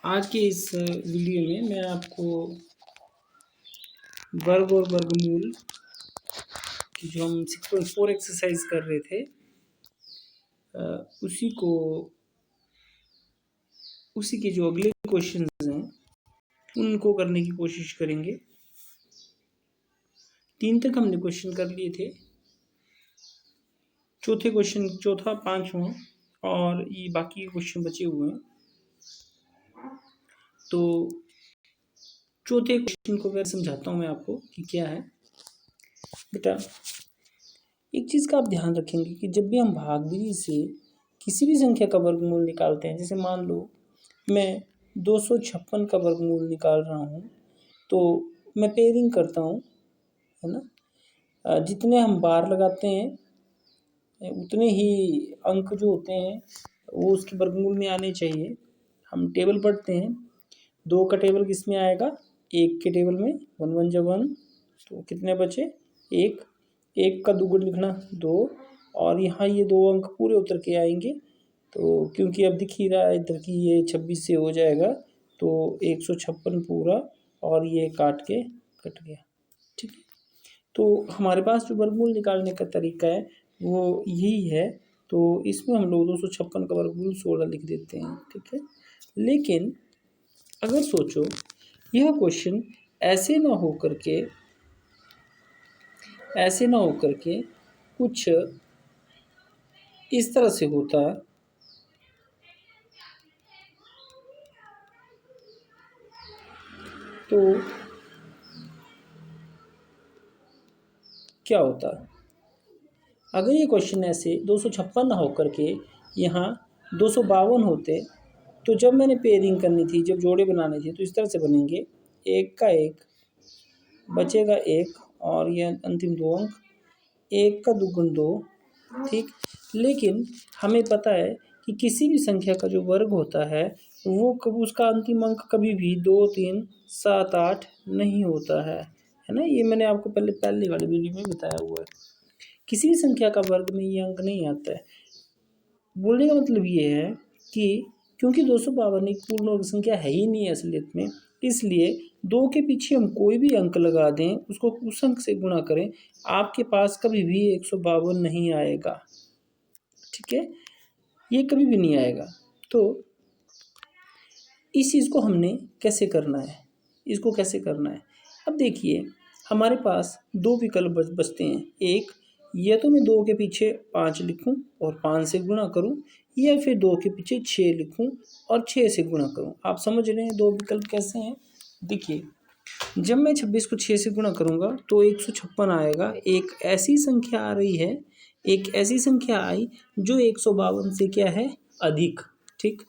आज के इस वीडियो में मैं आपको वर्ग और वर्गमूल की जो हम 6.4 एक्सरसाइज कर रहे थे उसी के जो अगले क्वेश्चंस हैं उनको करने की कोशिश करेंगे। 3 तक हमने क्वेश्चन कर लिए थे, चौथा 5वां और ये बाकी के क्वेश्चन बचे हुए हैं। तो चौथे क्वेश्चन को मैं समझाता हूँ मैं आपको कि क्या है। बेटा, एक चीज़ का आप ध्यान रखेंगे कि जब भी हम भागदरी से किसी भी संख्या का वर्गमूल निकालते हैं, जैसे मान लो मैं 256 का वर्गमूल निकाल रहा हूँ, तो मैं पेयरिंग करता हूँ, है ना। जितने हम बार लगाते हैं उतने ही अंक जो होते हैं वो उसके वर्गमूल में आने चाहिए। हम टेबल पढ़ते हैं, 2 का टेबल किस में आएगा, 1 के टेबल में, 1 1 जा 1, तो कितने बचे 1, 1 का दुगुन लिखना 2, और यहाँ ये 2 अंक पूरे उतर के आएंगे। तो क्योंकि अब दिख ही रहा है इधर की ये 26 से हो जाएगा, तो 156 पूरा, और ये काट के कट गया। ठीक है, तो हमारे पास जो वर्गमूल निकालने का तरीका है वो यही है। तो इसमें हम लोग 256 का वर्गमूल 16 लिख देते हैं। ठीक है, लेकिन अगर सोचो यह क्वेश्चन ऐसे ना हो करके कुछ इस तरह से होता, तो क्या होता। अगर ये क्वेश्चन ऐसे 256 ना होकर के यहाँ 252 होते, तो जब मैंने पेयरिंग करनी थी, जब जोड़े बनाने थे, तो इस तरह से बनेंगे, 1 का 1 बचेगा 1, और ये अंतिम 2 अंक, 1 का दुगुन 2। ठीक, लेकिन हमें पता है कि किसी भी संख्या का जो वर्ग होता है वो उसका अंतिम अंक कभी भी 2 3 7 8 नहीं होता है ना। ये मैंने आपको पहले वाले वीडियो में बताया हुआ है। किसी भी संख्या का वर्ग में ये अंक नहीं आता है। बोलने का मतलब ये है कि क्योंकि 252 एक पूर्ण वर्ग संख्या है ही नहीं है असलियत में, इसलिए 2 के पीछे हम कोई भी अंक लगा दें, उसको उस अंक से गुणा करें, आपके पास कभी भी 152 नहीं आएगा। ठीक है, ये कभी भी नहीं आएगा। तो इस चीज़ को हमने कैसे करना है, अब देखिए हमारे पास 2 विकल्प बचते हैं। एक, या तो मैं 2 के पीछे 5 लिखूं और 5 से गुणा करूं, या फिर 2 के पीछे 6 लिखूं और 6 से गुणा करूं। आप समझ रहे हैं 2 विकल्प कैसे हैं। देखिए, जब मैं 26 को 6 से गुणा करूंगा तो 156 आएगा। एक ऐसी संख्या आई जो 152 से क्या है, अधिक। ठीक,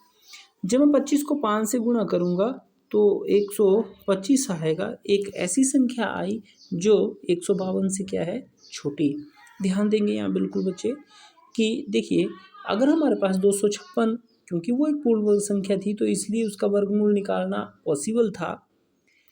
जब मैं 25 को 5 से गुणा करूंगा तो 125 आएगा। एक ऐसी संख्या आई जो 152 से क्या है, छोटी। ध्यान देंगे यहाँ बिल्कुल बच्चे कि देखिए, अगर हमारे पास 256, क्योंकि वो एक पूर्ण वर्ग संख्या थी तो इसलिए उसका वर्गमूल निकालना पॉसिबल था,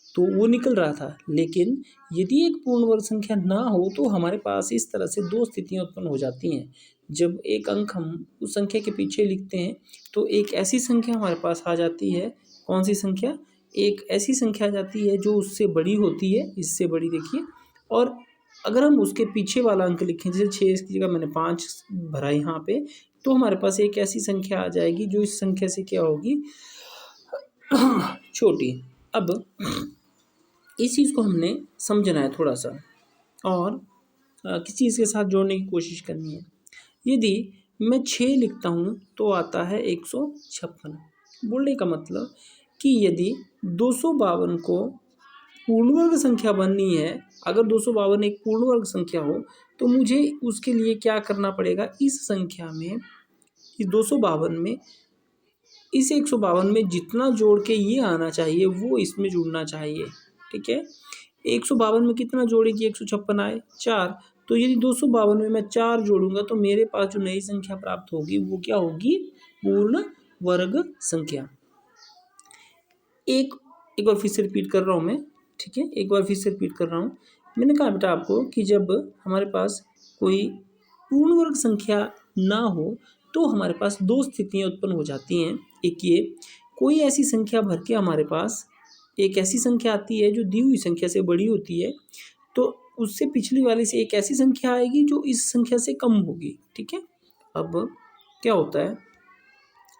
तो वो निकल रहा था। लेकिन यदि एक पूर्ण वर्ग संख्या ना हो तो हमारे पास इस तरह से 2 स्थितियाँ उत्पन्न हो जाती हैं। जब एक अंक हम उस संख्या के पीछे लिखते हैं तो एक ऐसी संख्या हमारे पास आ जाती है। कौन सी संख्या, एक ऐसी संख्या आ जाती है जो उससे बड़ी होती है, इससे बड़ी देखिए। और अगर हम उसके पीछे वाला अंक लिखें, जैसे 6 की जगह मैंने 5 भरा यहाँ पे, तो हमारे पास एक ऐसी संख्या आ जाएगी जो इस संख्या से क्या होगी, छोटी। अब इस चीज़ को हमने समझना है थोड़ा सा, और किसी चीज़ के साथ जोड़ने की कोशिश करनी है। यदि मैं 6 लिखता हूँ तो आता है 156। बोलने का मतलब कि यदि 252 को पूर्ण वर्ग संख्या बननी है, अगर 252 एक पूर्ण वर्ग संख्या हो तो मुझे उसके लिए क्या करना पड़ेगा, इस संख्या में, इस 252 में, इस 152 में जितना जोड़ के ये आना चाहिए वो इसमें जुड़ना चाहिए। ठीक है, 152 में कितना जोड़े कि 156 आए, 4। तो यदि 252 में मैं 4 जोड़ूंगा तो मेरे पास जो नई संख्या प्राप्त होगी वो क्या होगी, पूर्ण वर्ग संख्या। एक बार फिर से रिपीट कर रहा हूँ मैं। ठीक है, एक बार फिर से रिपीट कर रहा हूँ। मैंने कहा बेटा आपको कि जब हमारे पास कोई पूर्ण वर्ग संख्या ना हो तो हमारे पास 2 स्थितियाँ उत्पन्न हो जाती हैं। एक ये कोई ऐसी संख्या भर के हमारे पास एक ऐसी संख्या आती है जो दी हुई संख्या से बड़ी होती है, तो उससे पिछली वाले से एक ऐसी संख्या आएगी जो इस संख्या से कम होगी। ठीक है, अब क्या होता है,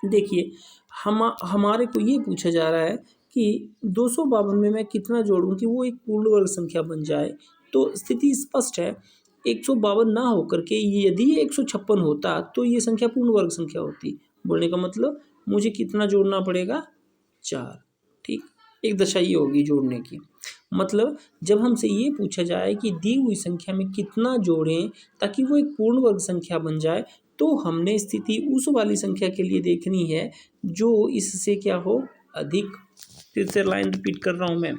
देखिए हमारे को ये पूछा जा रहा है कि 252 में मैं कितना जोड़ूं कि वो एक पूर्ण वर्ग संख्या बन जाए। तो स्थिति स्पष्ट है, 152 ना होकर के यदि 156 होता तो ये संख्या पूर्ण वर्ग संख्या होती। बोलने का मतलब मुझे कितना जोड़ना पड़ेगा, 4। ठीक, एक दशा ये होगी जोड़ने की। मतलब जब हमसे ये पूछा जाए कि दी हुई संख्या में कितना जोड़ें ताकि वो एक पूर्ण वर्ग संख्या बन जाए, तो हमने स्थिति उस वाली संख्या के लिए देखनी है जो इससे क्या हो, अधिक। फिर से लाइन रिपीट कर रहा हूँ मैं।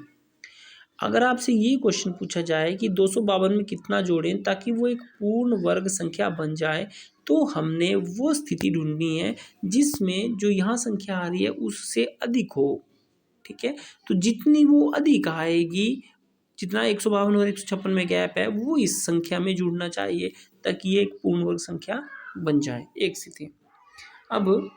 अगर आपसे ये क्वेश्चन पूछा जाए कि 252 में कितना जोड़ें ताकि वो एक पूर्ण वर्ग संख्या बन जाए, तो हमने वो स्थिति ढूंढनी है जिसमें जो यहाँ संख्या आ रही है उससे अधिक हो। ठीक है, तो जितनी वो अधिक आएगी, जितना 152 और 156 में गैप है, वो इस संख्या में जुड़ना चाहिए ताकि ये एक पूर्ण वर्ग संख्या बन जाए। एक स्थिति। अब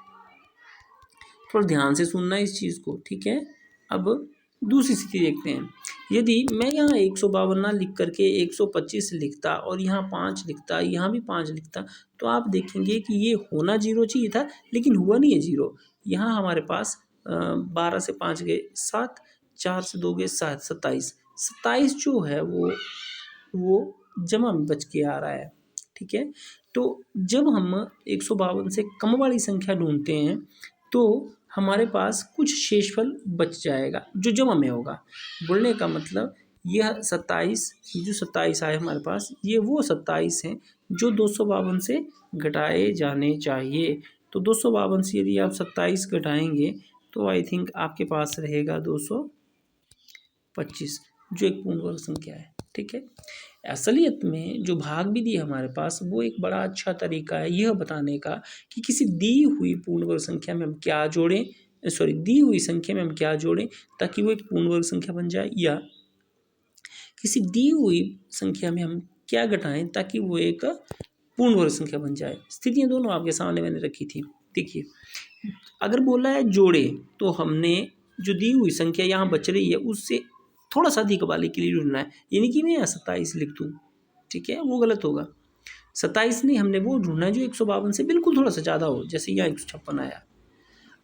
थोड़ा ध्यान से सुनना इस चीज़ को। ठीक है, अब दूसरी स्थिति देखते हैं। यदि मैं यहाँ 152 ना लिख करके 125 लिखता और यहाँ 5 लिखता, यहाँ भी 5 लिखता, तो आप देखेंगे कि ये होना 0 चाहिए था, लेकिन हुआ नहीं है 0। यहाँ हमारे पास 12 से 5 गए 7, 4 से 2 गए 7, 27। 27 जो है वो जमा में बच के आ रहा है। ठीक है, तो जब हम 152 से कम वाली संख्या ढूंढते हैं तो हमारे पास कुछ शेषफल बच जाएगा जो जमा में होगा। बोलने का मतलब यह 27, जो 27 आए हमारे पास, ये वो 27 हैं जो 252 से घटाए जाने चाहिए। तो 252 से यदि आप 27 घटाएंगे तो आई थिंक आपके पास रहेगा 225, जो एक पूर्ण वर्ग संख्या है। ठीक है, असलियत में जो भाग विधि है हमारे पास, वो एक बड़ा अच्छा तरीका है यह बताने का कि किसी दी हुई पूर्ण वर्ग संख्या में हम क्या जोड़ें, दी हुई संख्या में हम क्या जोड़ें ताकि वो एक पूर्ण वर्ग संख्या बन जाए, या किसी दी हुई संख्या में हम क्या घटाएं ताकि वो एक पूर्ण वर्ग संख्या बन जाए। स्थितियां दोनों आपके सामने मैंने रखी थी। देखिए, अगर बोला है जोड़े, तो हमने जो दी हुई संख्या यहाँ बच रही है उससे थोड़ा सा अधिक वाले के लिए ढूंढना है, यानी कि मैं यहाँ 27 लिख दूँ। ठीक है, वो गलत होगा। 27 नहीं, हमने वो ढूंढना है जो 152 से बिल्कुल थोड़ा सा ज़्यादा हो, जैसे यहाँ 156 आया।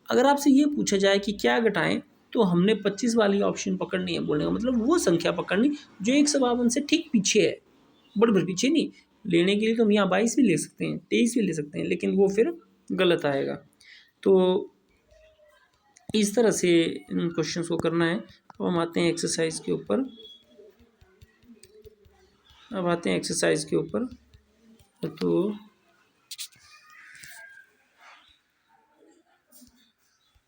अगर आपसे ये पूछा जाए कि क्या घटाएं, तो हमने 25 वाली ऑप्शन पकड़नी है। बोलने का मतलब वो संख्या पकड़नी जो 152 से ठीक पीछे है, बड़े पीछे नहीं। लेने के लिए तो हम यहाँ 22 भी ले सकते हैं, 23 भी ले सकते हैं, लेकिन वो फिर गलत आएगा। तो इस तरह से इन क्वेश्चंस को करना है। अब हम आते हैं एक्सरसाइज के ऊपर। तो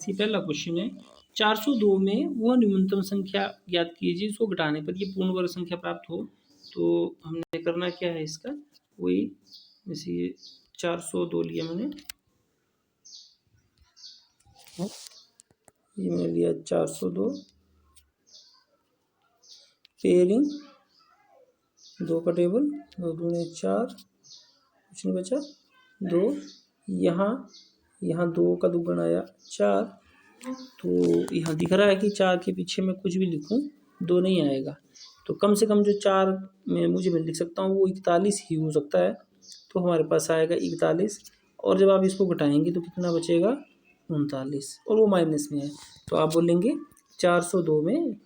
पहला क्वेश्चन है, 402 में वह न्यूनतम संख्या ज्ञात कीजिए जिसको घटाने पर ये पूर्ण वर्ग संख्या प्राप्त हो। तो हमने करना क्या है इसका, वही जैसे ये 402 लिया मैंने, ये मैंने लिया 402, पेयरिंग 2 का टेबल, 2 दूनी 4, कुछ नहीं बचा 2, यहाँ 2 का दुगुना आया 4, तो यहाँ दिख रहा है कि 4 के पीछे मैं कुछ भी लिखूं 2 नहीं आएगा, तो कम से कम जो 4 में मैं लिख सकता हूँ वो 41 ही हो सकता है। तो हमारे पास आएगा 41, और जब आप इसको घटाएंगे तो कितना बचेगा, 39, और वो माइनस में है। तो आप बोलेंगे 402 में,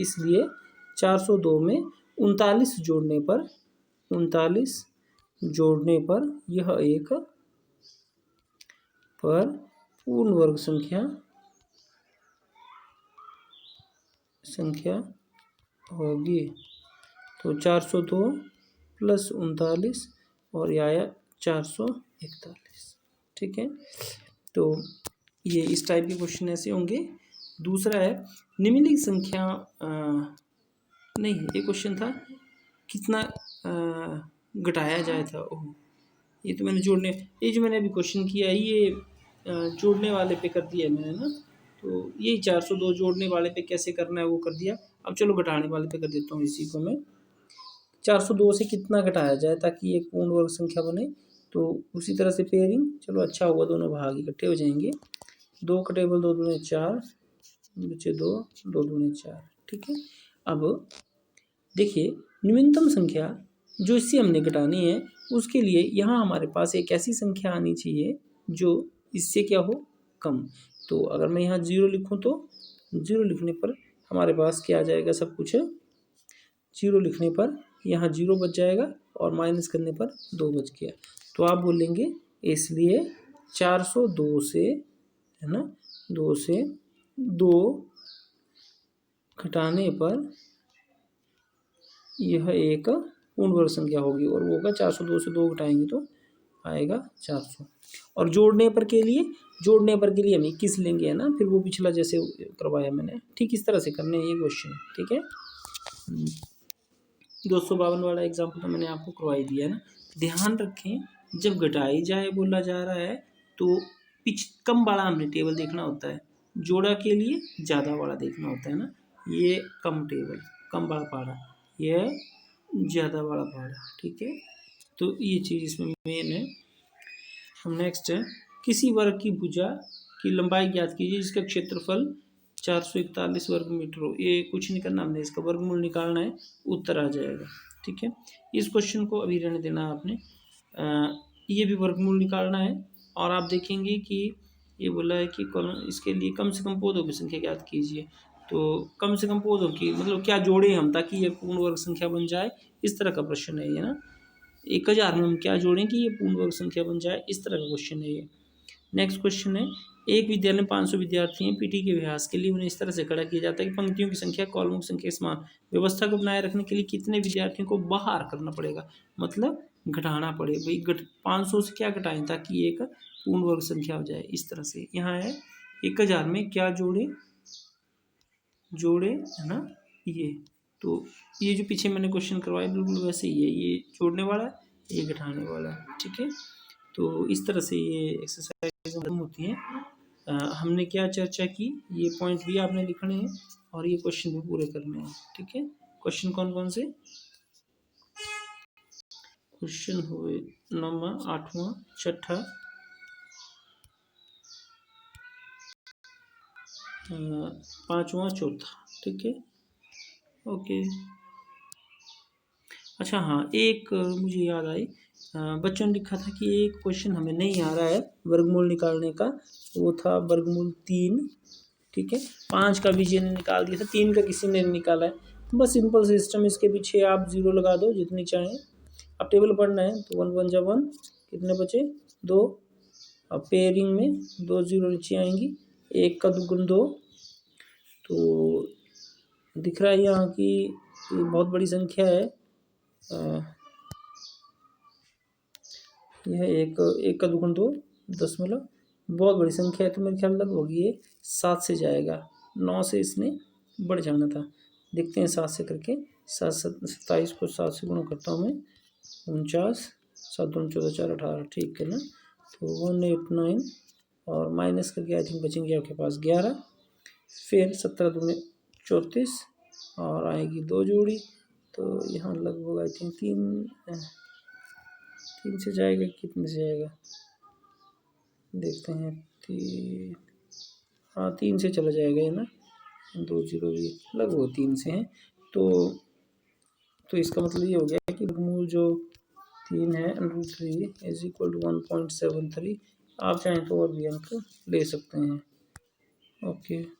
इसलिए 402 में 39 जोड़ने पर यह एक पर पूर्ण वर्ग संख्या होगी। तो 402 प्लस 39 और यह आया 441। ठीक है, तो ये इस टाइप के क्वेश्चन ऐसे होंगे। दूसरा है निम्नलिखित संख्या नहीं, ये क्वेश्चन था कितना घटाया जाए था। ओह, ये तो मैंने ये जो मैंने अभी क्वेश्चन किया है ये जोड़ने वाले पे कर दिया है मैंने ना, तो यही 402 जोड़ने वाले पे कैसे करना है वो कर दिया। अब चलो घटाने वाले पे कर देता हूँ इसी को मैं। 402 से कितना घटाया जाए ताकि एक पूर्ण वर्ग संख्या बने, तो उसी तरह से पेयरिंग, चलो अच्छा हुआ दोनों भाग इकट्ठे हो जाएंगे। 2 का टेबल 2 दूनी 4 बचे 2 2 दूनी 4। ठीक है, अब देखिए न्यूनतम संख्या जो इससे हमने घटानी है उसके लिए यहाँ हमारे पास एक ऐसी संख्या आनी चाहिए जो इससे क्या हो, कम। तो अगर मैं यहाँ 0 लिखूँ तो 0 लिखने पर हमारे पास क्या आ जाएगा, सब कुछ 0 लिखने पर यहाँ 0 बच जाएगा और माइनस करने पर 2 बच गया। तो आप बोलेंगे इसलिए 402 से, है ना, 2 से 2 घटाने पर यह एक पूर्ण वर्ग संख्या होगी और वो होगा 402 से 2 घटाएंगे तो आएगा 400। और जोड़ने पर के लिए हम 21 लेंगे, है ना, फिर वो पिछला जैसे करवाया मैंने ठीक इस तरह से करने हैं ये क्वेश्चन। ठीक है, 252 वाला एग्जाम्पल तो मैंने आपको करवाई दिया है ना। ध्यान रखें जब घटाई जाए बोला जा रहा है तो कम वाला हमने टेबल देखना होता है, जोड़ा के लिए ज़्यादा वाला देखना होता है ना। ये कम टेबल, कम वाला पहाड़ा, यह ज़्यादा वाला पहाड़ा। ठीक है, तो ये चीज़ इसमें मेन है। हम नेक्स्ट है, किसी वर्ग की भुजा की लंबाई ज्ञात कीजिए जिसका क्षेत्रफल 441 वर्ग मीटर हो। ये कुछ नहीं करना, हमने इसका वर्गमूल निकालना है, उत्तर आ जाएगा। ठीक है, इस क्वेश्चन को अभी रहने देना है आपने। ये भी वर्गमूल निकालना है और आप देखेंगे कि ये बोला है कि इसके लिए कम से कम पौधों की संख्या ज्ञात कीजिए। तो कम से कम पौधों की मतलब क्या जोड़ें हम ताकि ये पूर्ण वर्ग संख्या बन जाए, इस तरह का प्रश्न है ये ना। 1000 में हम क्या जोड़ें कि ये पूर्ण वर्ग संख्या बन जाए, इस तरह का क्वेश्चन है ये। नेक्स्ट क्वेश्चन है, एक विद्यालय में 500 विद्यार्थी हैं। पीटी के अभ्यास के लिए उन्हें इस तरह से खड़ा किया जाता है कि पंक्तियों की संख्या कॉलमों की संख्या समान। व्यवस्था को बनाए रखने के लिए कितने विद्यार्थियों को बाहर करना पड़ेगा, मतलब घटाना पड़े भाई। 500 से क्या घटाएं ताकि एक पूर्ण वर्ग संख्या हो जाए, इस तरह से। यहाँ है 1000 में क्या जोड़े है ना, ये तो ये जो पीछे मैंने क्वेश्चन करवाया बिल्कुल वैसे ही है, ये जोड़ने वाला है, ये घटाने वाला है। ठीक है, तो इस तरह से ये एक्सरसाइज खत्म होती है। हमने क्या चर्चा की, ये पॉइंट भी आपने लिखने हैं और ये क्वेश्चन भी पूरे करने हैं। ठीक है, क्वेश्चन कौन कौन से क्वेश्चन हुए, 9वां, 8वां, 6ठा, 5वां, 4था। ठीक है, ओके। अच्छा हाँ, एक मुझे याद आई, बच्चों ने लिखा था कि एक क्वेश्चन हमें नहीं आ रहा है वर्गमूल निकालने का, वो था वर्गमूल 3। ठीक है, 5 का विजय ने निकाल दिया था, 3 का किसी ने नहीं निकाला है। तो बस सिंपल सिस्टम, इसके पीछे आप 0 लगा दो जितनी चाहें। अब टेबल पढ़ना है तो 1 1 जा 1, कितने बचे 2। अब पेयरिंग में 2 0 नीचे आएंगी, 1 का दुगुन 2। तो दिख रहा है यहाँ की ये बहुत बड़ी संख्या है, यह एक का दुगुन 2 दशमलव, बहुत बड़ी संख्या है। तो मेरे ख्याल लगभग ये 7 से जाएगा, 9 से इसने बढ़ जाना था। देखते हैं 7 से करके, 27 को 7 से गुणा करता हूँ मैं, 49, 7 दूनी 14 4 18, ठीक है ना। तो 189 और माइनस करके आई थिंक बचेंगे आपके पास 11, फिर 17 दूनी 34 और आएगी 2 जोड़ी। तो यहाँ लगभग आई थिंक 3 से जाएगा, कितने से जाएगा देखते हैं, 3, हाँ 3 से चला जाएगा है ना, 2 0 भी लगभग 3 से हैं। तो इसका मतलब ये हो गया कि वर्गमूल जो 3 है √3 इज इक्वल टू 1.73। आप चाहें तो और भी अंक ले सकते हैं। ओके।